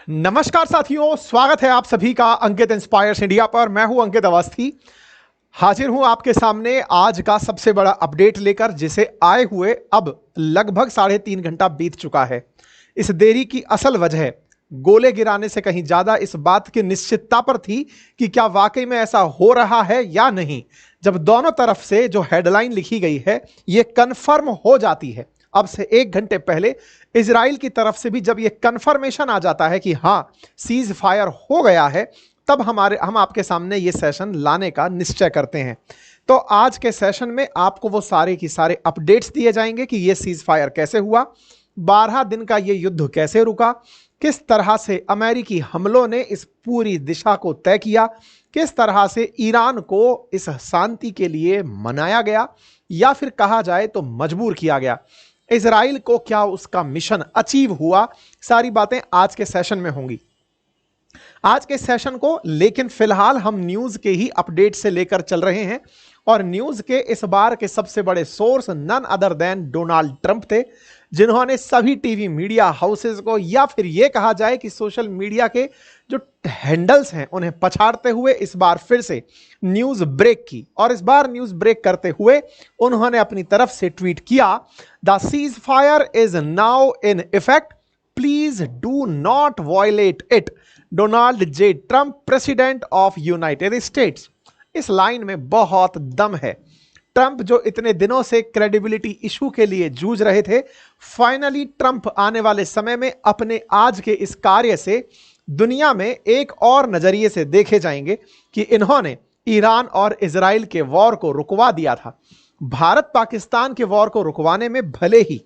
नमस्कार साथियों, स्वागत है आप सभी का अंकित इंस्पायर्स इंडिया पर। मैं हूं अंकित अवस्थी, हाजिर हूं आपके सामने आज का सबसे बड़ा अपडेट लेकर, जिसे आए हुए अब लगभग 3.5 घंटा बीत चुका है। इस देरी की असल वजह गोले गिराने से कहीं ज्यादा इस बात की निश्चितता पर थी कि क्या वाकई में ऐसा हो रहा है या नहीं। जब दोनों तरफ से जो हेडलाइन लिखी गई है यह कन्फर्म हो जाती है, अब से 1 घंटे पहले इजराइल की तरफ से भी जब यह कन्फर्मेशन आ जाता है कि हां सीज फायर हो गया है, तब हम आपके सामने ये सेशन लाने का निश्चय करते हैं। तो आज के सेशन में आपको वो सारे की सारे अपडेट्स दिए जाएंगे कि ये सीज फायर कैसे हुआ, 12 दिन का ये युद्ध कैसे रुका, किस तरह से अमेरिकी हमलों ने इस पूरी दिशा को तय किया, किस तरह से ईरान को इस शांति के लिए मनाया गया या फिर कहा जाए तो मजबूर किया गया, इजराइल को क्या उसका मिशन अचीव हुआ, सारी बातें आज के सेशन में होंगी। आज के सेशन को लेकिन फिलहाल हम न्यूज के ही अपडेट से लेकर चल रहे हैं और न्यूज के इस बार के सबसे बड़े source none other than Donald Trump थे, जिन्होंने सभी टीवी मीडिया हाउसेस को या फिर यह कहा जाए कि सोशल मीडिया के जो हैंडल्स हैं उन्हें पछाड़ते हुए इस बार फिर से न्यूज ब्रेक की। और इस बार न्यूज ब्रेक करते हुए उन्होंने अपनी तरफ से ट्वीट किया, the cease fire is now in effect, please do not violate it, Donald J Trump president of United States. इस लाइन में बहुत दम है। ट्रंप जो इतने दिनों से क्रेडिबिलिटी इशू के लिए जूझ रहे थे, फाइनली ट्रंप आने वाले समय में अपने आज के इस कार्य से दुनिया में एक और नजरिए से देखे जाएंगे कि इन्होंने ईरान और इजराइल के वॉर को रुकवा दिया था। भारत पाकिस्तान के वॉर को रुकवाने में भले ही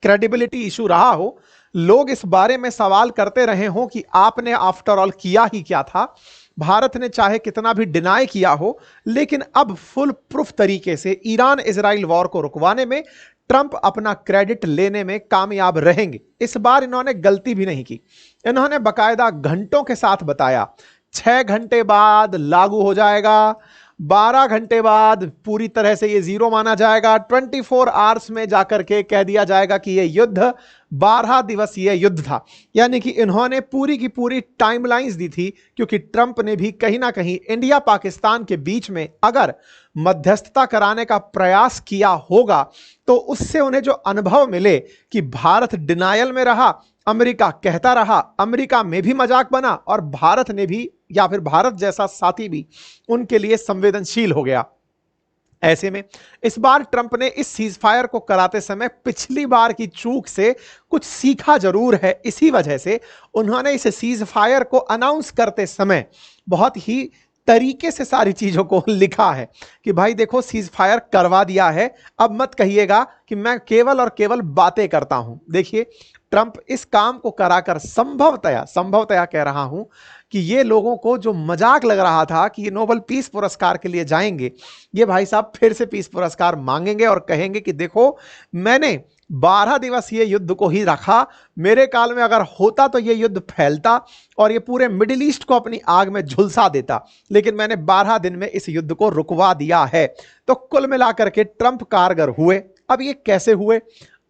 क्रेडिबिलिटी इशू रहा हो, लोग इस बारे में सवाल करते रहे हों कि आपने आफ्टर ऑल किया ही क्या था, भारत ने चाहे कितना भी डिनाई किया हो, लेकिन अब फुल प्रूफ तरीके से ईरान इजराइल वॉर को रुकवाने में ट्रंप अपना क्रेडिट लेने में कामयाब रहेंगे। इस बार इन्होंने गलती भी नहीं की। इन्होंने बकायदा घंटों के साथ बताया 6 घंटे बाद लागू हो जाएगा, 12 घंटे बाद पूरी तरह से ये जीरो माना जाएगा, 24 आवर्स में जाकर के कह दिया जाएगा कि ये युद्ध 12 दिवसीय युद्ध था। यानी कि इन्होंने पूरी की पूरी टाइमलाइंस दी थी, क्योंकि ट्रंप ने भी कहीं ना कहीं इंडिया पाकिस्तान के बीच में अगर मध्यस्थता कराने का प्रयास किया होगा तो उससे उन्हें जो अनुभव मिले कि भारत डिनायल में रहा, अमेरिका कहता रहा, अमेरिका में भी मजाक बना और भारत ने भी या फिर भारत जैसा साथी भी उनके लिए संवेदनशील हो गया। ऐसे में इस बार ट्रंप ने इस सीज फायर को कराते समय पिछली बार की चूक से कुछ सीखा जरूर है। इसी वजह से उन्होंने इस सीज फायर को अनाउंस करते समय बहुत ही तरीके से सारी चीजों को लिखा है कि भाई देखो सीज फायर करवा दिया है, अब मत कहिएगा कि मैं केवल और केवल बातें करता हूं। देखिए, ट्रंप इस काम को कराकर संभवतया कह रहा हूं कि ये लोगों को जो मजाक लग रहा था कि ये नोबेल पीस पुरस्कार के लिए जाएंगे, ये भाई साहब फिर से पीस पुरस्कार मांगेंगे और कहेंगे कि देखो मैंने 12 दिवसीय युद्ध को ही रखा, मेरे काल में अगर होता तो ये युद्ध फैलता और ये पूरे मिडिल ईस्ट को अपनी आग में झुलसा देता, लेकिन मैंने 12 दिन में इस युद्ध को रुकवा दिया है। तो कुल मिलाकर के ट्रंप कारगर हुए। अब ये कैसे हुए?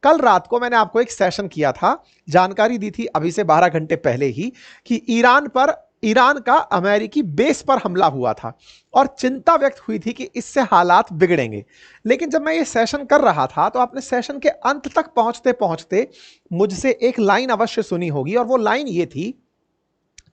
कल रात को मैंने आपको एक सेशन किया था, जानकारी दी थी अभी से 12 घंटे पहले ही कि ईरान का अमेरिकी बेस पर हमला हुआ था और चिंता व्यक्त हुई थी कि इससे हालात बिगड़ेंगे। लेकिन जब मैं ये सेशन कर रहा था तो आपने सेशन के अंत तक पहुंचते पहुंचते मुझसे एक लाइन अवश्य सुनी होगी, और वो लाइन ये थी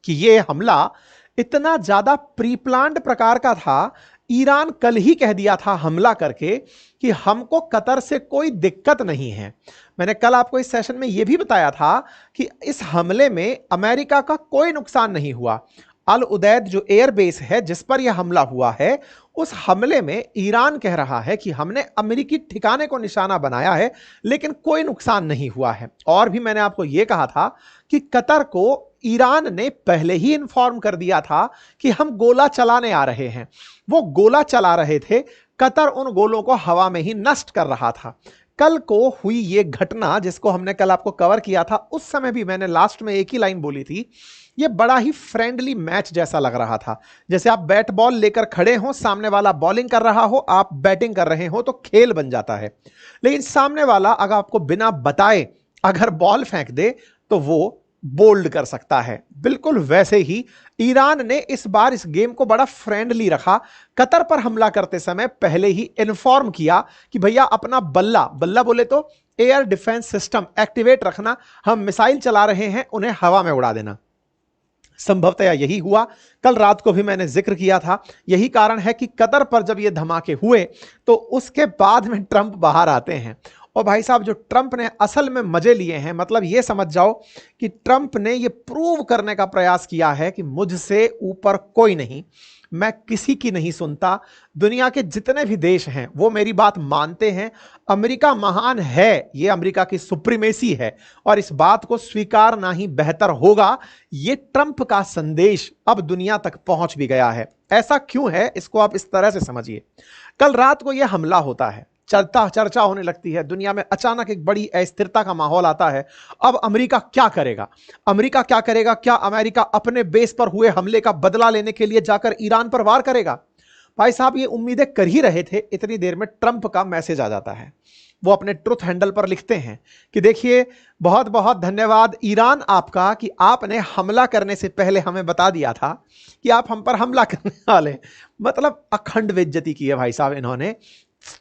कि ये हमला इतना ज्यादा प्री प्लान्ड प्रकार का था, ईरान कल ही कह दिया था हमला करके कि हमको कतर से कोई दिक्कत नहीं है। मैंने कल आपको इस सेशन में यह भी बताया था कि इस हमले में अमेरिका का कोई नुकसान नहीं हुआ। अल उदैद जो एयरबेस है जिस पर यह हमला हुआ है, उस हमले में ईरान कह रहा है कि हमने अमेरिकी ठिकाने को निशाना बनाया है, लेकिन कोई नुकसान नहीं हुआ है। और भी मैंने आपको यह कहा था कि कतर को ईरान ने पहले ही इन्फॉर्म कर दिया था कि हम गोला चलाने आ रहे हैं। वो गोला चला रहे थे, कतर उन गोलों को हवा में ही नष्ट कर रहा था। कल को हुई ये घटना जिसको हमने कल आपको कवर किया था, उस समय भी मैंने लास्ट में एक ही लाइन बोली थी, ये बड़ा ही फ्रेंडली मैच जैसा लग रहा था। जैसे आप बैट बॉल लेकर खड़े हो, सामने वाला बॉलिंग कर रहा हो, आप बैटिंग कर रहे हो, तो खेल बन जाता है। लेकिन सामने वाला अगर आपको बिना बताए अगर बॉल फेंक दे तो वो बोल्ड कर सकता है। बिल्कुल वैसे ही ईरान ने इस बार इस गेम को बड़ा फ्रेंडली रखा। कतर पर हमला करते समय पहले ही इन्फॉर्म किया कि भैया अपना बल्ला बल्ला बोले तो एयर डिफेंस सिस्टम एक्टिवेट रखना, हम मिसाइल चला रहे हैं, उन्हें हवा में उड़ा देना। संभवतया यही हुआ, कल रात को भी मैंने जिक्र किया था। यही कारण है कि कतर पर जब ये धमाके हुए तो उसके बाद में ट्रंप बाहर आते हैं। और भाई साहब, जो ट्रंप ने असल में मजे लिए हैं, मतलब ये समझ जाओ कि ट्रंप ने ये प्रूव करने का प्रयास किया है कि मुझसे ऊपर कोई नहीं, मैं किसी की नहीं सुनता। दुनिया के जितने भी देश हैं वो मेरी बात मानते हैं। अमेरिका महान है, ये अमेरिका की सुप्रीमेसी है और इस बात को स्वीकारना ही बेहतर होगा। ये ट्रंप का संदेश अब दुनिया तक पहुंच भी गया है। ऐसा क्यों है, इसको आप इस तरह से समझिए। कल रात को यह हमला होता है, चर्चा होने लगती है दुनिया में, अचानक एक बड़ी अस्थिरता का माहौल आता है। अब अमेरिका क्या करेगा? अमेरिका क्या करेगा? क्या अमेरिका अपने बेस पर हुए हमले का बदला लेने के लिए जाकर ईरान पर वार करेगा? भाई साहब, ये उम्मीदें कर ही रहे थे। इतनी देर में ट्रंप का मैसेज आ जाता है। वो अपने ट्रुथ हैंडल पर लिखते हैं कि देखिए, बहुत बहुत धन्यवाद ईरान आपका कि आपने हमला करने से पहले हमें बता दिया था कि आप हम पर हमला करने वाले। मतलब अखंड बेइज्जती की है भाई साहब इन्होंने,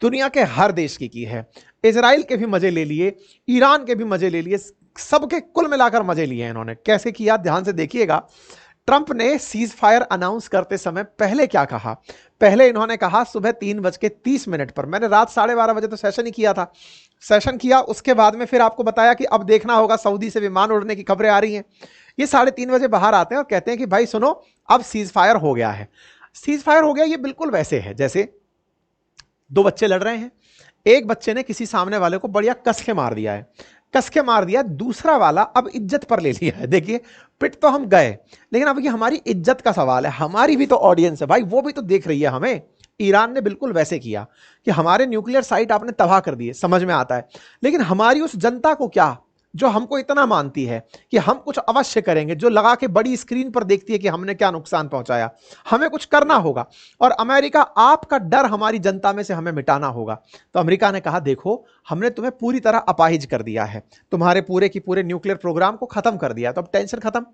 दुनिया के हर देश की है। इजराइल के भी मजे ले लिए, ईरान के भी मजे ले लिए, सबके कुल मिलाकर मजे लिए इन्होंने। कैसे किया, ध्यान से देखिएगा। ट्रंप ने सीज फायर अनाउंस करते समय पहले क्या कहा? पहले इन्होंने कहा सुबह 3:30 पर। मैंने रात 12:30 बजे तो सेशन ही किया था। सेशन किया, उसके बाद में फिर आपको बताया कि अब देखना होगा, सऊदी से विमान उड़ने की खबरें आ रही हैं। ये 3:30 बजे बाहर आते हैं और कहते हैं कि भाई सुनो, अब सीज फायर हो गया है। सीज फायर हो गया, ये बिल्कुल वैसे है जैसे दो बच्चे लड़ रहे हैं, एक बच्चे ने किसी सामने वाले को बढ़िया कस के मार दिया है, कस के मार दिया, दूसरा वाला अब इज्जत पर ले लिया है। देखिए, पिट तो हम गए, लेकिन अब ये हमारी इज्जत का सवाल है, हमारी भी तो ऑडियंस है भाई, वो भी तो देख रही है हमें। ईरान ने बिल्कुल वैसे किया कि हमारे न्यूक्लियर साइट आपने तबाह कर दिए, समझ में आता है, लेकिन हमारी उस जनता को क्या, जो हमको इतना मानती है कि हम कुछ अवश्य करेंगे, जो लगा के बड़ी स्क्रीन पर देखती है कि हमने क्या नुकसान पहुंचाया, हमें कुछ करना होगा। और अमेरिका, आपका डर हमारी जनता में से हमें मिटाना होगा। तो अमेरिका ने कहा देखो, हमने तुम्हें पूरी तरह अपाहिज कर दिया है, तुम्हारे पूरे की पूरे न्यूक्लियर प्रोग्राम को खत्म कर दिया, तो अब टेंशन खत्म।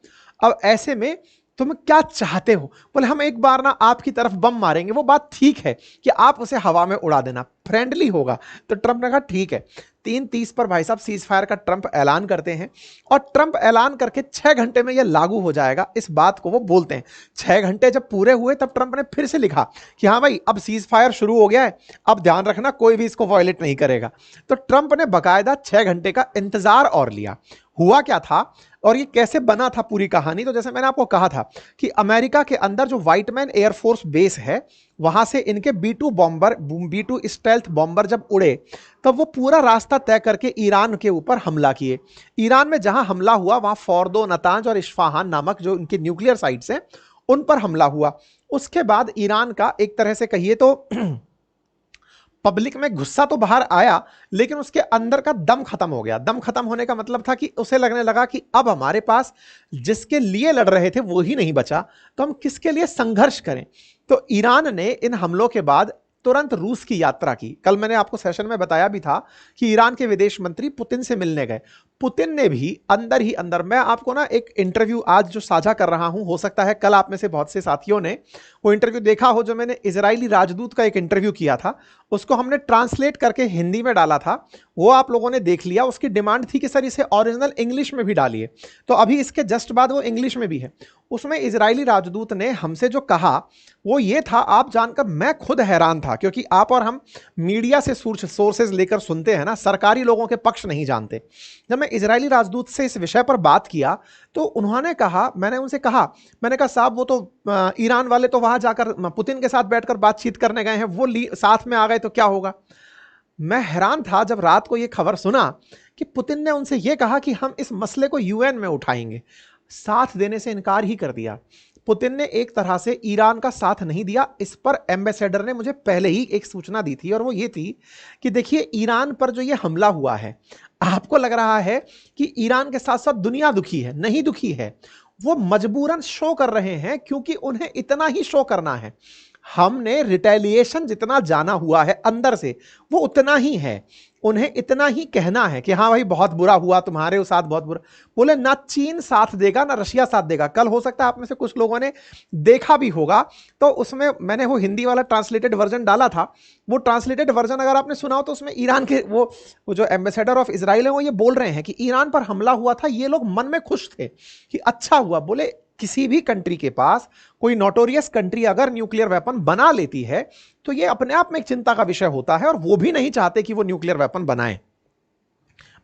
अब ऐसे में तुम क्या चाहते हो? बोले हम एक बार ना आपकी तरफ बम मारेंगे। वो बात ठीक है कि आप उसे हवा में उड़ा देना, फ्रेंडली होगा। तो ट्रंप ने कहा ठीक है। 3:30 पर भाई साहब सीज फायर का ट्रंप ऐलान करते हैं और ट्रंप ऐलान करके 6 घंटे में यह लागू हो जाएगा, इस बात को वो बोलते हैं। 6 घंटे जब पूरे हुए तब ट्रंप ने फिर से लिखा कि हाँ भाई, अब सीज फायर शुरू हो गया है, अब ध्यान रखना कोई भी इसको वायलेट नहीं करेगा। तो ट्रंप ने बाकायदा 6 घंटे का इंतजार और लिया। हुआ क्या था और ये कैसे बना था पूरी कहानी? तो जैसे मैंने आपको कहा था कि अमेरिका के अंदर जो व्हाइटमैन एयरफोर्स बेस है, वहां से इनके B2 स्टेल्थ बॉम्बर जब उड़े, तब वो पूरा रास्ता तय करके ईरान के ऊपर हमला किए। ईरान में जहां हमला हुआ वहां फोर्दो, नतांज और इस्फहान नामक जो इनके न्यूक्लियर साइट्स हैं, उन पर हमला हुआ। उसके बाद ईरान का एक तरह से कहिए तो पब्लिक में गुस्सा तो बाहर आया, लेकिन उसके अंदर का दम खत्म हो गया। दम खत्म होने का मतलब था कि उसे लगने लगा कि अब हमारे पास जिसके लिए लड़ रहे थे वो ही नहीं बचा, तो हम किसके लिए संघर्ष करें। तो ईरान ने इन हमलों के बाद तुरंत रूस की यात्रा की। कल मैंने आपको सेशन में बताया भी था कि ईरान के विदेश मंत्री पुतिन से मिलने गए। पुतिन ने भी अंदर ही अंदर, मैं आपको ना एक इंटरव्यू आज जो साझा कर रहा हूं, हो सकता है कल आप में से बहुत से साथियों ने वो इंटरव्यू देखा हो, जो मैंने इजरायली राजदूत का एक इंटरव्यू किया था, उसको हमने ट्रांसलेट करके हिंदी में डाला था, वो आप लोगों ने देख लिया। उसकी डिमांड थी कि सर इसे ओरिजिनल इंग्लिश में भी डालिए, तो अभी इसके जस्ट बाद वो इंग्लिश में भी है। उसमें इजरायली राजदूत ने हमसे जो कहा वो ये था, आप जानकर मैं खुद हैरान था, क्योंकि आप और हम मीडिया से सोर्सेज लेकर सुनते हैं ना, सरकारी लोगों के पक्ष नहीं जानते। जब मैं इजरायली राजदूत से इस विषय पर बात किया तो उन्होंने कहा, मैंने उनसे कहा, मैंने कहा साहब वो तो ईरान वाले तो वहां जाकर पुतिन के साथ बैठकर बातचीत करने गए हैं, वो साथ में आ गए तो क्या होगा। मैं हैरान था जब रात को यह खबर सुना कि पुतिन ने उनसे यह कहा कि हम इस मसले को यूएन में उठाएंगे। साथ देने से इनकार ही कर दिया। पुतिन ने एक तरह से ईरान का साथ नहीं दिया। इस पर एम्बेसडर ने मुझे पहले ही एक सूचना दी थी, और वो ये थी कि देखिए, ईरान पर जो ये हमला हुआ है, आपको लग रहा है कि ईरान के साथ साथ दुनिया दुखी है, नहीं दुखी है। वो मजबूरन शो कर रहे हैं, क्योंकि उन्हें इतना ही शो करना है। हमने रिटेलिएशन जितना जाना हुआ है अंदर से वो उतना ही है, उन्हें इतना ही कहना है कि हाँ भाई बहुत बुरा हुआ, तुम्हारे साथ बहुत बुरा। बोले ना चीन साथ देगा ना रशिया साथ देगा। कल हो सकता है आप में से कुछ लोगों ने देखा भी होगा, तो उसमें मैंने वो हिंदी वाला ट्रांसलेटेड वर्जन डाला था। वो ट्रांसलेटेड वर्जन अगर आपने सुना हो तो उसमें ईरान के वो जो एम्बेसडर ऑफ इजराइल है वो ये बोल रहे हैं कि ईरान पर हमला हुआ था, ये लोग मन में खुश थे कि अच्छा हुआ। बोले किसी भी कंट्री के पास कोई नोटोरियस कंट्री अगर न्यूक्लियर वेपन बना लेती है तो यह अपने आप में एक चिंता का विषय होता है, और वो भी नहीं चाहते कि वो न्यूक्लियर वेपन बनाएं।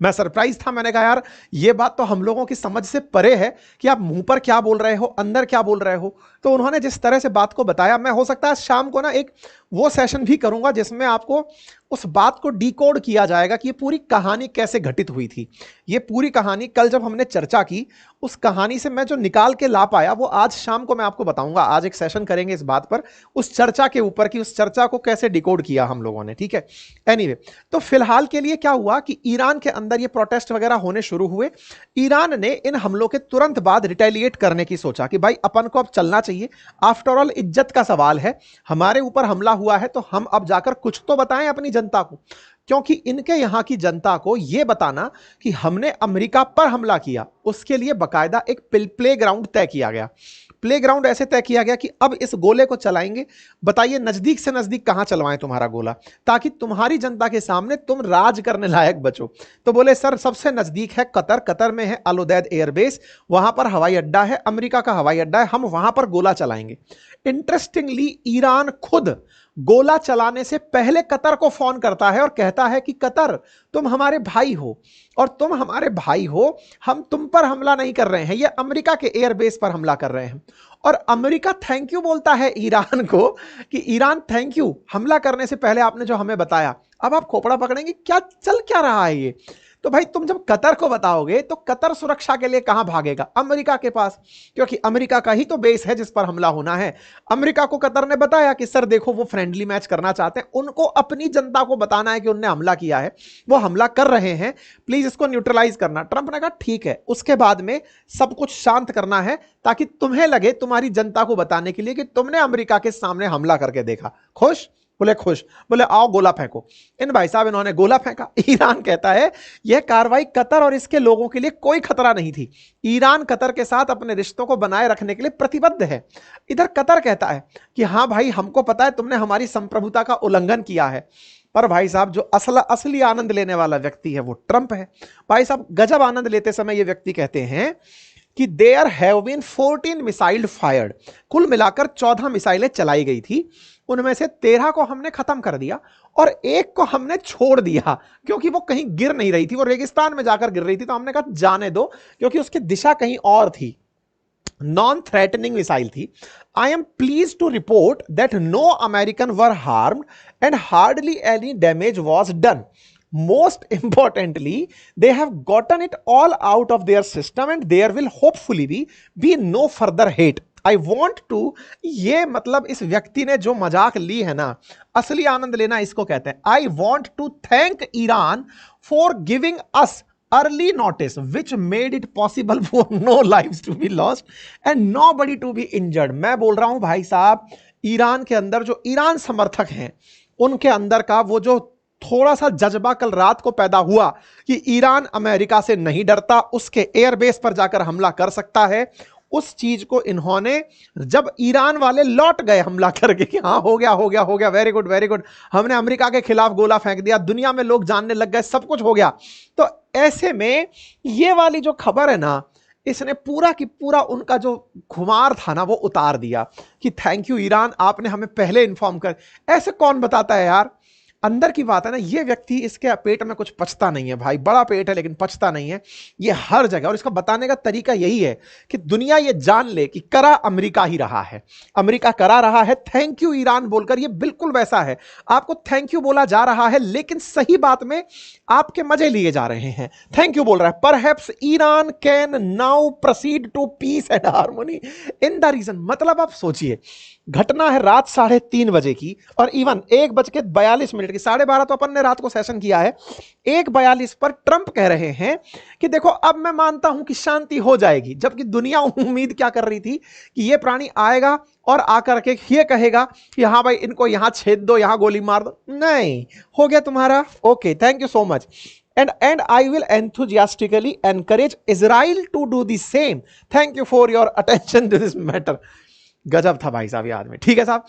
मैं सरप्राइज था, मैंने कहा यार ये बात तो हम लोगों की समझ से परे है कि आप मुंह पर क्या बोल रहे हो, अंदर क्या बोल रहे हो। तो उन्होंने जिस तरह से बात को बताया, मैं हो सकता है शाम को ना एक वो सेशन भी करूंगा जिसमें आपको उस बात को डिकोड किया जाएगा कि ये पूरी कहानी कैसे घटित हुई थी। ये पूरी कहानी कल जब हमने चर्चा की, उस कहानी से मैं जो निकाल के ला पाया वो आज शाम को मैं आपको बताऊंगा। आज एक सेशन करेंगे इस बात पर, उस चर्चा के ऊपर कि उस चर्चा को कैसे डिकोड किया हम लोगों ने, ठीक है। एनीवे, तो फिलहाल के लिए क्या हुआ कि ईरान के अंदर ये प्रोटेस्ट वगैरह होने शुरू हुए। ईरान ने इन हमलों के तुरंत बाद रिटेलिएट करने की सोचा कि भाई अपन को अब चलना चाहिए, आफ्टर ऑल इज्जत का सवाल है, हमारे ऊपर हमला हुआ है तो हम अब जाकर कुछ तो बताएं अपनी जनता को। क्योंकि इनके यहां की जनता को यह बताना कि हमने अमेरिका पर हमला किया, उसके लिए बकायदा एक प्ले ग्राउंड तय किया गया। प्ले ग्राउंड ऐसे तय किया गया कि अब इस गोले को चलाएंगे, बताइए नजदीक से नजदीक कहां चलवाएं तुम्हारा गोला, ताकि तुम्हारी जनता के सामने तुम राज करने लायक बचो। तो बोले सर सबसे नजदीक है कतर, कतर में है अल उदैद एयरबेस, वहां पर हवाई अड्डा है, अमेरिका का हवाई अड्डा है, हम वहां पर गोला चलाएंगे। इंटरेस्टिंगली ईरान खुद गोला चलाने से पहले कतर को फोन करता है और कहता है कि कतर तुम हमारे भाई हो, और तुम हमारे भाई हो, हम तुम पर हमला नहीं कर रहे हैं, ये अमेरिका के एयरबेस पर हमला कर रहे हैं। और अमेरिका थैंक यू बोलता है ईरान को कि ईरान थैंक यू, हमला करने से पहले आपने जो हमें बताया। अब आप खोपड़ा पकड़ेंगे, क्या चल क्या रहा है ये। तो भाई तुम जब कतर को बताओगे तो कतर सुरक्षा के लिए कहां भागेगा, अमेरिका के पास, क्योंकि अमेरिका का ही तो बेस है जिस पर हमला होना है। अमेरिका को कतर ने बताया कि सर देखो वो फ्रेंडली मैच करना चाहते हैं, उनको अपनी जनता को बताना है कि उन्होंने हमला किया है, वो हमला कर रहे हैं, प्लीज इसको न्यूट्रलाइज करना। ट्रंप ने कहा ठीक है, उसके बाद में सब कुछ शांत करना है ताकि तुम्हें लगे तुम्हारी जनता को बताने के लिए कि तुमने अमेरिका के सामने हमला करके देखा। खुश? बोले खुश। बोले आओ गोला फेंको। इन भाई साहब इन्होंने गोला फेंका। ईरान कहता है यह कार्रवाई कतर और इसके लोगों के लिए कोई खतरा नहीं थी, ईरान कतर के साथ अपने रिश्तों को बनाए रखने के लिए प्रतिबद्ध है। इधर कतर कहता है कि हाँ भाई हमको पता है तुमने हमारी संप्रभुता का उल्लंघन किया है, पर भाई साहब जो असली आनंद लेने वाला व्यक्ति है वो ट्रंप है। भाई साहब गजब आनंद लेते समय ये व्यक्ति कहते हैं कि there have been 14 missile fired, कुल मिलाकर 14 मिसाइलें चलाई गई थी, उनमें से 13 को हमने खत्म कर दिया और एक को हमने छोड़ दिया क्योंकि वो कहीं गिर नहीं रही थी, वो रेगिस्तान में जाकर गिर रही थी, तो हमने कहा जाने दो क्योंकि उसकी दिशा कहीं और थी, नॉन थ्रेटनिंग मिसाइल थी। I am pleased to report that no American were harmed and hardly any damage was done. Most importantly, they have gotten it all out of their system and there will hopefully be no further hate. I want to, ये मतलब इस व्यक्ति ने जो मजाक ली है ना, असली आनंद लेना इसको कहते हैं। I want to thank Iran for giving us early notice which made it possible for no lives to be lost and nobody to be injured. मैं बोल रहा हूं भाई साहब, ईरान के अंदर जो ईरान समर्थक हैं उनके अंदर का वो जो थोड़ा सा जज्बा कल रात को पैदा हुआ कि ईरान अमेरिका से नहीं डरता, उसके एयरबेस पर जाकर हमला कर सकता है, उस चीज को इन्होंने जब ईरान वाले लौट गए हमला करके कि हाँ हो गया हो गया हो गया, वेरी गुड वेरी गुड, हमने अमेरिका के खिलाफ गोला फेंक दिया, दुनिया में लोग जानने लग गए, सब कुछ हो गया। तो ऐसे में ये वाली जो खबर है ना, इसने पूरा की पूरा उनका जो खुमार था ना वो उतार दिया कि थैंक यू ईरान, आपने हमें पहले इन्फॉर्म कर। ऐसे कौन बताता है यार, अंदर की बात है ना, ये व्यक्ति इसके पेट में कुछ पचता नहीं है भाई, बड़ा पेट है लेकिन पचता नहीं है, ये हर जगह। और इसका बताने का तरीका यही है कि दुनिया ये जान ले कि करा अमेरिका ही रहा है, अमेरिका करा रहा है, थैंक यू ईरान बोलकर। ये बिल्कुल वैसा है, आपको थैंक यू बोला जा रहा है लेकिन सही बात में आपके मजे लिए जा रहे हैं। थैंक यू बोल रहा है, perhaps Iran can now proceed to peace and harmony in the region. मतलब आप सोचिए, घटना है रात 3:30 बजे की और इवन 1:42 मिनट की, 12:30 तो अपन ने रात को सेशन किया है। 1:42 पर ट्रंप कह रहे हैं कि देखो अब मैं मानता हूं कि शांति हो जाएगी, जबकि दुनिया उम्मीद क्या कर रही थी कि ये प्राणी आएगा और आकर के ये कहेगा कि हाँ भाई इनको यहां छेद दो, यहां गोली मार दो। नहीं, हो गया तुम्हारा, okay thank you so much, and I will enthusiastically encourage Israel to do the same. Thank you for your attention to this matter. गजब था भाई साहब ये आदमी। ठीक है साहब,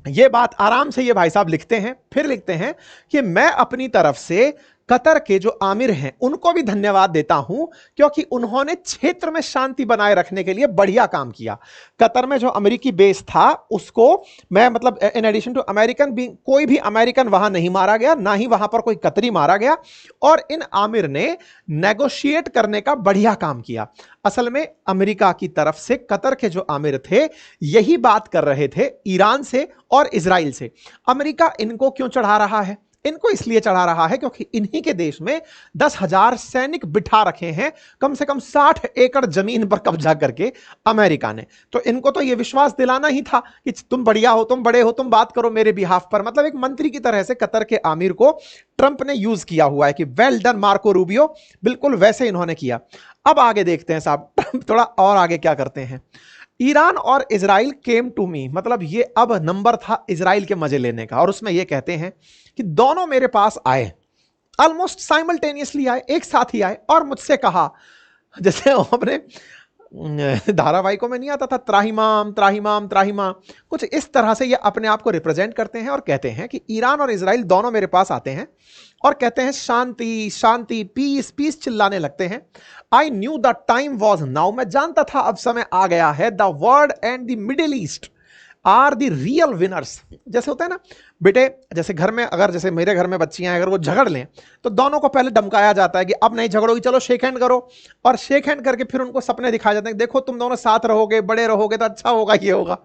ये बात आराम से ये भाई साहब लिखते हैं, फिर लिखते हैं कि मैं अपनी तरफ से कतर के जो आमिर हैं उनको भी धन्यवाद देता हूं, क्योंकि उन्होंने क्षेत्र में शांति बनाए रखने के लिए बढ़िया काम किया। कतर में जो अमेरिकी बेस था उसको मैं मतलब इन एडिशन टू अमेरिकन भी, कोई भी अमेरिकन वहां नहीं मारा गया, ना ही वहां पर कोई कतरी मारा गया, और इन आमिर ने नेगोशिएट करने का बढ़िया काम किया। असल में अमेरिका की तरफ से कतर के जो आमिर थे यही बात कर रहे थे ईरान से और इजराइल से। अमेरिका इनको क्यों चढ़ा रहा है? इनको इसलिए चढ़ा रहा है क्योंकि इन्हीं के देश में 10,000 सैनिक बिठा रखे हैं, कम से कम 60 एकड़ जमीन पर कब्जा करके अमेरिका ने। तो इनको तो यह विश्वास दिलाना ही था कि तुम बढ़िया हो, तुम बड़े हो, तुम बात करो मेरे बिहाफ पर। मतलब एक मंत्री की तरह से कतर के आमिर को ट्रंप ने यूज किया हुआ है कि वेल डन मार्को रूबियो, बिल्कुल वैसे इन्होंने किया। अब आगे देखते हैं साहब, ट्रंप थोड़ा और आगे क्या करते हैं। ईरान और इजराइल केम टू मी, मतलब ये अब नंबर था इजराइल के मजे लेने का, और उसमें ये कहते हैं कि दोनों मेरे पास आए, ऑलमोस्ट साइमल्टेनियसली आए, एक साथ ही आए, और मुझसे कहा, जैसे अपने धारावाहिकों में नहीं आता था त्राहिमाम त्राहिमाम त्राहिमाम, कुछ इस तरह से ये अपने आप को रिप्रेजेंट करते हैं और कहते हैं कि ईरान और इजराइल दोनों मेरे पास आते हैं और कहते हैं शांति शांति, पीस पीस चिल्लाने लगते हैं। I knew the time was now, मैं जानता था अब समय आ गया है। The world and the Middle East are the real winners. जैसे होता है ना बेटे, जैसे घर में अगर जैसे मेरे घर में बच्चियां अगर वो झगड़ लें तो दोनों को पहले धमकाया जाता है कि अब नहीं झगड़ोगी, चलो शेक हैंड करो, और शेक हैंड करके फिर उनको सपने दिखाए जाते हैं, देखो तुम दोनों साथ रहोगे, बड़े रहोगे तो अच्छा होगा, ये होगा।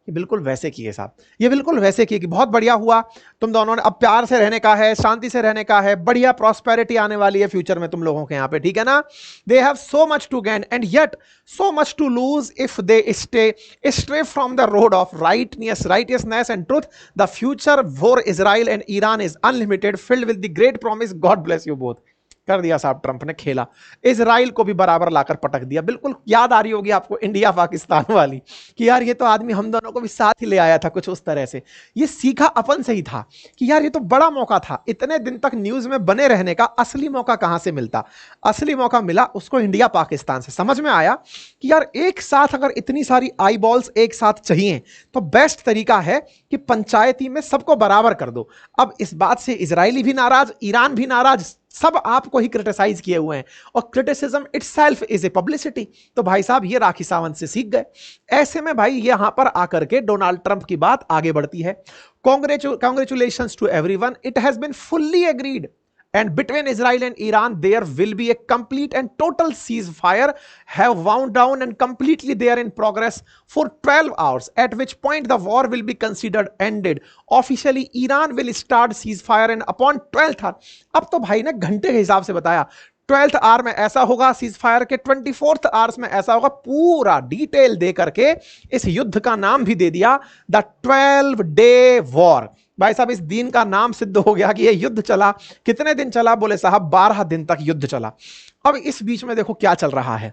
ये बिल्कुल वैसे किए साहब, ये बिल्कुल वैसे किए कि बहुत बढ़िया हुआ, तुम दोनों ने अब प्यार से रहने का है, शांति से रहने का है, बढ़िया प्रॉस्पेरिटी आने वाली है फ्यूचर में तुम लोगों के यहाँ पे, ठीक है ना। They have so much to gain and yet so much to lose if they stay from the road of righteousness and truth. The future for Israel and Iran is unlimited, filled with the great promise. God bless you both. कर दिया साहब Trump ने खेला, Israel को भी बराबर लाकर पटक दिया। बिल्कुल याद आ रही होगी आपको इंडिया पाकिस्तान वाली कि यार ये तो आदमी हम दोनों को भी साथ ही ले आया था, कुछ उस तरह से। ये सीखा अपन से ही था कि यार ये तो बड़ा मौका था, इतने दिन तक न्यूज में बने रहने का असली मौका कहां से मिलता। असली मौका मिला उसको इंडिया पाकिस्तान से। समझ में आया कि यार एक साथ अगर इतनी सारी आई बॉल्स एक साथ चाहिए तो बेस्ट तरीका है कि पंचायती में सबको बराबर कर दो। अब इस बात से इजरायली भी नाराज, ईरान भी नाराज, सब आपको ही क्रिटिसाइज किए हुए हैं, और criticism itself is a publicity. तो भाई साहब ये राखी सावंत से सीख गए। ऐसे में भाई यहां पर आकर के डोनाल्ड ट्रंप की बात आगे बढ़ती है। Congratulations to everyone, it has been fully agreed, and between Israel and Iran there will be a complete and total ceasefire have wound down and completely they are in progress for 12 hours, at which point the war will be considered ended. Officially Iran will start ceasefire and upon 12th hour, अब तो भाई ने घंटे के हिसाब से बताया, 12th our में ऐसा होगा, सीज फायर के 24th आवर्स में ऐसा होगा, पूरा डिटेल दे करके इस युद्ध का नाम भी दे दिया द 12 डे वॉर। भाई साहब इस दिन का नाम सिद्ध हो गया कि यह युद्ध चला। कितने दिन चला? बोले साहब 12 दिन तक युद्ध चला। अब इस बीच में देखो क्या चल रहा है।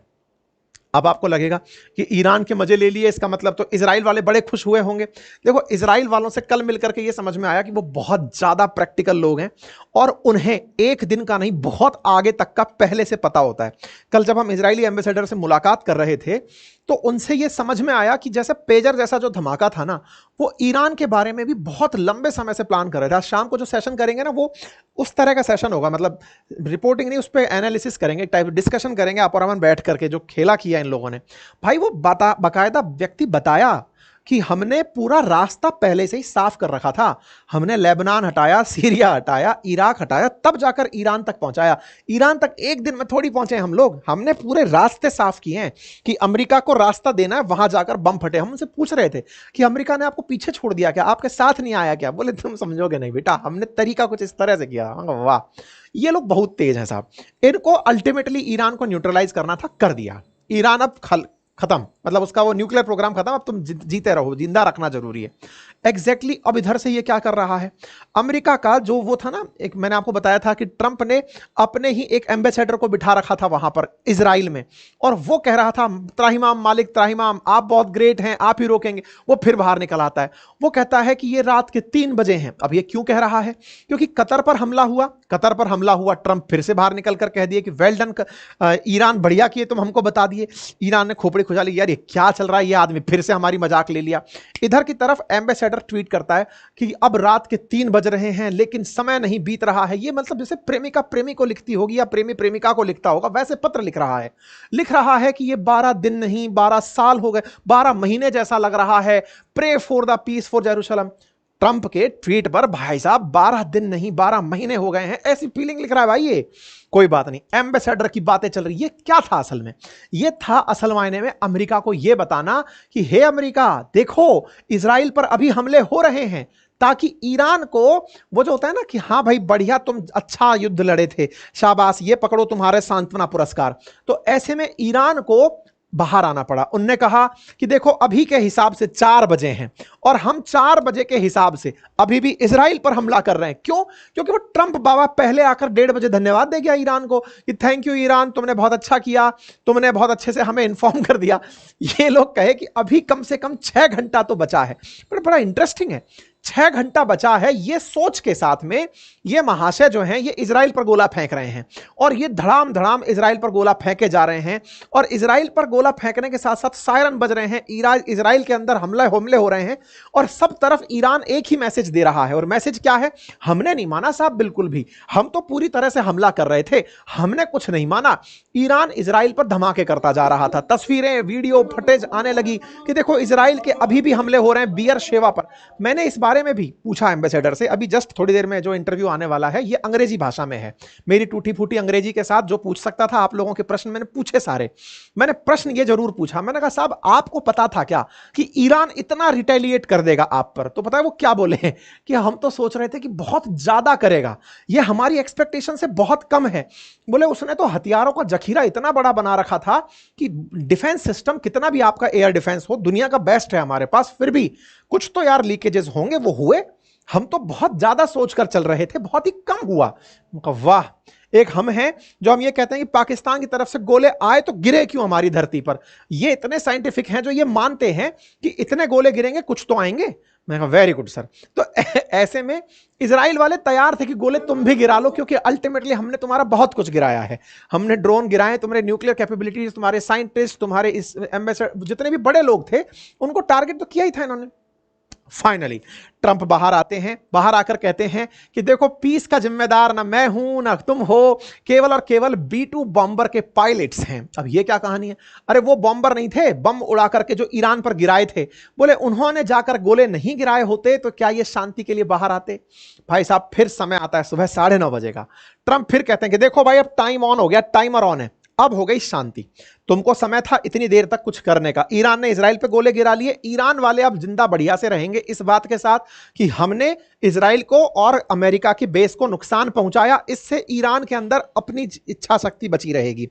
अब आपको लगेगा कि ईरान के मजे ले लिए, इसका मतलब तो इजराइल वाले बड़े खुश हुए होंगे। देखो इजराइल वालों से कल मिलकर के ये समझ में आया कि वो बहुत ज्यादा प्रैक्टिकल लोग हैं और उन्हें एक दिन का नहीं बहुत आगे तक का पहले से पता होता है। कल जब हम इजरायली एम्बेसडर से मुलाकात कर रहे थे तो उनसे ये समझ में आया कि जैसे पेजर जैसा जो धमाका था ना, वो ईरान के बारे में भी बहुत लंबे समय से प्लान कर रहे थे। आज शाम को जो सेशन करेंगे ना वो उस तरह का सेशन होगा, मतलब रिपोर्टिंग नहीं, उस पर एनालिसिस करेंगे, टाइप डिस्कशन करेंगे आप और अमन बैठ करके, जो खेला किया इन लोगों ने। भाई वो बाकायदा व्यक्ति बताया कि हमने पूरा रास्ता पहले से ही साफ कर रखा था। हमने लेबनान हटाया, सीरिया हटाया, इराक हटाया, तब जाकर ईरान तक पहुंचाया। ईरान तक एक दिन में थोड़ी पहुंचे हम लोग, हमने पूरे रास्ते साफ किए हैं कि अमेरिका को रास्ता देना है, वहां जाकर बम फटे। हम उनसे पूछ रहे थे कि अमेरिका ने आपको पीछे छोड़ दिया क्या, आपके साथ नहीं आया क्या? बोले तुम समझोगे नहीं बेटा, हमने तरीका कुछ इस तरह से किया। वाह, ये लोग बहुत तेज हैं साहब। इनको अल्टीमेटली ईरान को न्यूट्रलाइज करना था, कर दिया। ईरान अब खत्म, मतलब उसका वो न्यूक्लियर प्रोग्राम खत्म, अब तुम जीते रहो, जिंदा रखना जरूरी है। एग्जैक्टली अब इधर से ये क्या कर रहा है, अमेरिका का जो वो था ना, एक मैंने आपको बताया था कि ट्रंप ने अपने ही एक एम्बेसडर को बिठा रखा था वहां पर इजराइल में, और वो कह रहा था त्राहिमाम मालिक त्राहिमाम, आप बहुत ग्रेट हैं, आप ही रोकेंगे। वो फिर बाहर निकल आता है, वो कहता है कि ये रात के 3 बजे हैं। अब ये क्यों कह रहा है, क्योंकि कतर पर हमला हुआ, कतर पर हमला हुआ, ट्रंप फिर से बाहर निकल कर कह दिए कि वेल डन ईरान, बढ़िया किए तुम हमको बता दिए। ईरान ने खोपड़ी खुजाली, यार ये क्या चल रहा है, ये आदमी फिर से हमारी मजाक ले लिया। इधर की तरफ एम्बेसडर ट्वीट करता है कि अब रात के 3 बज रहे हैं लेकिन समय नहीं बीत रहा है। ये मतलब जैसे प्रेमिका प्रेमी को लिखती होगी या प्रेमी प्रेमिका को लिखता होगा, वैसे पत्र लिख रहा है कि ये 12 दिन नहीं 12 साल हो गए, 12 महीने जैसा लग रहा है। Pray for the peace for Jerusalem. Trump के ट्वीट पर भाई साहब 12 दिन नहीं 12 महीने हो गए हैं, ऐसी फीलिंग लिख रहा है भाई ये। कोई बात नहीं, एम्बेसडर की बातें चल रही। ये क्या था असल में, ये था असल मायने में अमेरिका को ये बताना कि हे अमेरिका देखो, इजराइल पर अभी हमले हो रहे हैं, ताकि ईरान को वो जो होता है ना कि हाँ भाई बढ़िया, तुम अच्छा युद्ध लड़े थे, शाबाश, ये पकड़ो तुम्हारे सांत्वना पुरस्कार। तो ऐसे में ईरान को बाहर आना पड़ा। उनने कहा कि देखो अभी के हिसाब से 4 बजे हैं और हम 4 बजे के हिसाब से अभी भी इजराइल पर हमला कर रहे हैं। क्यों? क्योंकि वो ट्रंप बाबा पहले आकर 1:30 बजे धन्यवाद दे गया ईरान को कि थैंक यू ईरान, तुमने बहुत अच्छा किया, तुमने बहुत अच्छे से हमें इन्फॉर्म कर दिया। ये लोग कहे कि अभी कम से कम 6 घंटा तो बचा है। पर बड़ा इंटरेस्टिंग है, 6 घंटा बचा है, ये सोच के साथ में ये महाशय जो हैं ये इजराइल पर गोला फेंक रहे हैं, और ये धड़ाम धड़ाम इजराइल पर गोला फेंके जा रहे हैं। और इजराइल पर गोला फेंकने के साथ साथ सायरन बज रहे हैं, इजराइल के अंदर हमले हो रहे हैं, और सब तरफ ईरान एक ही मैसेज दे रहा है। और मैसेज क्या है? हमने नहीं माना साहब, बिल्कुल भी, हम तो पूरी तरह से हमला कर रहे थे, हमने कुछ नहीं माना। ईरान इजराइल पर धमाके करता जा रहा था। तस्वीरें वीडियो फुटेज आने लगी कि देखो इजराइल के अभी भी हमले हो रहे हैं बियर शेवा पर। मैंने इस बारे में भी पूछा एम्बेसडर से, अभी जस्ट थोड़ी देर में जो इंटरव्यू आने वाला है ये अंग्रेजी भाषा में है। मेरी टूटी फूटी अंग्रेजी के साथ जो पूछ सकता था, आप लोगों के प्रश्न मैंने पूछे सारे। मैंने प्रश्न ये जरूर पूछा, मैंने कहा साहब आपको पता था क्या कि ईरान इतना रिटेलिएट कर देगा आप पर? तो पता है वो क्या बोले हैं कि हम तो सोच रहे थे कि बहुत ज्यादा करेगा, ये हमारी एक्सपेक्टेशन से बहुत कम है। बोले उसने तो हथियारों का जखीरा इतना बड़ा बना रखा था कि डिफेंस सिस्टम कितना भी आपका एयर डिफेंस हो, दुनिया का बेस्ट है हमारे पास, फिर भी कुछ तो यार लीकेजेस होंगे, वो हुए। हम तो बहुत ज्यादा सोचकर चल रहे थे, बहुत ही कम हुआ। वाह, एक हम हैं जो हम ये कहते हैं कि पाकिस्तान की तरफ से गोले आए तो गिरे क्यों हमारी धरती पर। ये इतने साइंटिफिक हैं जो ये मानते हैं कि इतने गोले गिरेंगे कुछ तो आएंगे। मैं कहा वेरी गुड सर। तो ऐसे में इजराइल वाले तैयार थे कि गोले तुम भी गिरा लो, क्योंकि अल्टीमेटली हमने तुम्हारा बहुत कुछ गिराया है, हमने ड्रोन गिराए, तुम्हारे न्यूक्लियर कैपेबिलिटीज, तुम्हारे साइंटिस्ट, तुम्हारे इस एम्बेसडर, जितने भी बड़े लोग थे उनको टारगेट तो किया ही था इन्होंने। फाइनली ट्रंप बाहर आते हैं, बाहर आकर कहते हैं कि देखो पीस का जिम्मेदार ना मैं हूं ना तुम हो, केवल और केवल B-2 बॉम्बर के पायलट्स हैं। अब ये क्या कहानी है? अरे वो बॉम्बर नहीं थे, बम उड़ा करके जो ईरान पर गिराए थे, बोले उन्होंने जाकर गोले नहीं गिराए होते तो क्या ये शांति के लिए बाहर आते? भाई साहब फिर समय आता है सुबह 9:30 बजे का। ट्रंप फिर कहते हैं कि देखो भाई अब टाइम ऑन हो गया, टाइमर ऑन है, अब हो गई शांति, तुमको समय था इतनी देर तक कुछ करने का। ईरान ने इजराइल पे गोले गिरा लिए, ईरान वाले अब जिंदा बढ़िया से रहेंगे इस बात के साथ कि हमने इजराइल को और अमेरिका की बेस को नुकसान पहुंचाया, इससे ईरान के अंदर अपनी इच्छा शक्ति बची रहेगी।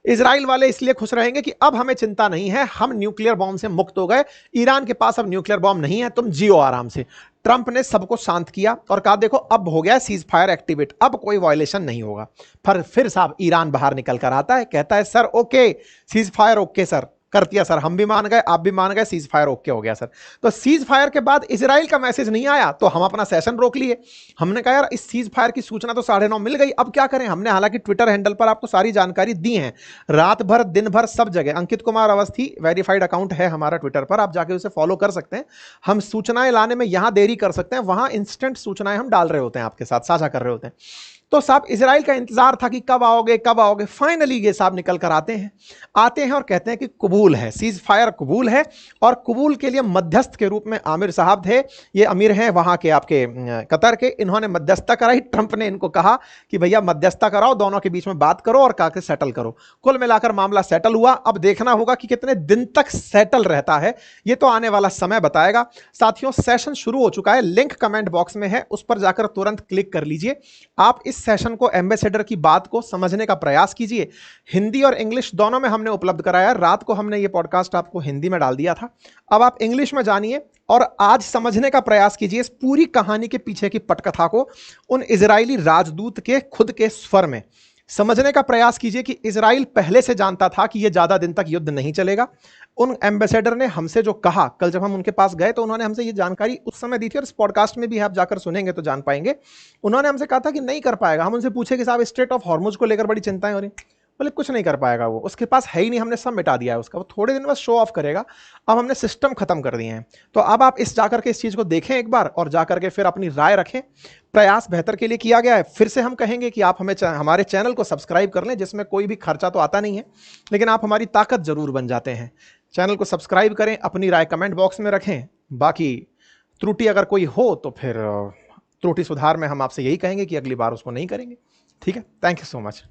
इजराइल वाले इसलिए खुश रहेंगे कि अब हमें चिंता नहीं है, हम न्यूक्लियर बॉम्ब से मुक्त हो गए, ईरान के पास अब न्यूक्लियर बॉम्ब नहीं है, तुम जियो आराम से। ट्रंप ने सबको शांत किया और कहा देखो अब हो गया सीज फायर एक्टिवेट, अब कोई वायलेशन नहीं होगा। फिर साहब ईरान बाहर निकल कर आता है, कहता है sir okay, cease fire okay sir, कर दिया सर, हम भी मान गए, आप भी मान गए, सीज फायर ओके हो गया सर। तो सीज फायर के बाद इजराइल का मैसेज नहीं आया तो हम अपना सेशन रोक लिए। हमने कहा यार इस सीज फायर की सूचना तो 9:30 मिल गई, अब क्या करें? हमने हालांकि ट्विटर हैंडल पर आपको सारी जानकारी दी है, रात भर दिन भर सब जगह। अंकित कुमार अवस्थी वेरीफाइड अकाउंट है हमारा ट्विटर पर, आप जाके उसे फॉलो कर सकते हैं। हम सूचनाएं लाने में यहां देरी कर सकते हैं, वहां इंस्टेंट सूचनाएं हम डाल रहे होते हैं, आपके साथ साझा कर रहे होते हैं। तो साहब इजराइल का इंतजार था कि कब आओगे कब आओगे। फाइनली ये साहब निकल कर आते हैं और कहते हैं कि कबूल है, सीज फायर कबूल है। और कबूल के लिए मध्यस्थ के रूप में आमिर साहब थे, ये अमीर हैं वहां के आपके कतर के, इन्होंने मध्यस्थता कराई। ट्रंप ने इनको कहा कि भैया मध्यस्थता कराओ, दोनों के बीच में बात करो और काके सेटल करो। कुल मिलाकर मामला सेटल हुआ। अब देखना होगा कि कितने दिन तक सेटल रहता है, ये तो आने वाला समय बताएगा। साथियों सेशन शुरू हो चुका है, लिंक कमेंट बॉक्स में है, उस पर जाकर तुरंत क्लिक कर लीजिए। आप इस इस सेशन को, एम्बेसडर की बात को समझने का प्रयास कीजिए। हिंदी और इंग्लिश दोनों में हमने उपलब्ध कराया। रात को हमने ये पॉडकास्ट आपको हिंदी में डाल दिया था, अब आप इंग्लिश में जानिए और आज समझने का प्रयास कीजिए इस पूरी कहानी के पीछे की पटकथा को, उन इजरायली राजदूत के खुद के स्वर में समझने का प्रयास कीजिए कि इजराइल पहले से जानता था कि यह ज्यादा दिन तक युद्ध नहीं चलेगा। उन एम्बेसडर ने हमसे जो कहा, कल जब हम उनके पास गए तो उन्होंने हमसे ये जानकारी उस समय दी थी, और इस पॉडकास्ट में भी आप जाकर सुनेंगे तो जान पाएंगे। उन्होंने हमसे कहा था कि नहीं कर पाएगा। हम उनसे पूछे कि साहब स्ट्रेट ऑफ हॉर्मुज को लेकर बड़ी चिंताएं हो रही, बोले कुछ नहीं कर पाएगा, वो उसके पास है ही नहीं, हमने सब मिटा दिया है उसका, वो थोड़े दिन बस शो ऑफ करेगा, अब हमने सिस्टम खत्म कर दिए हैं। तो अब आप इस जाकर के इस चीज को देखें एक बार और जाकर के फिर अपनी राय रखें। प्रयास बेहतर के लिए किया गया है। फिर से हम कहेंगे कि आप हमें हमारे चैनल को सब्सक्राइब कर लें, जिसमें कोई भी खर्चा तो आता नहीं है, लेकिन आप हमारी ताकत जरूर बन जाते हैं। चैनल को सब्सक्राइब करें, अपनी राय कमेंट बॉक्स में रखें। बाकी त्रुटि अगर कोई हो तो फिर त्रुटि सुधार में हम आपसे यही कहेंगे कि अगली बार उसको नहीं करेंगे। ठीक है, थैंक यू सो मच।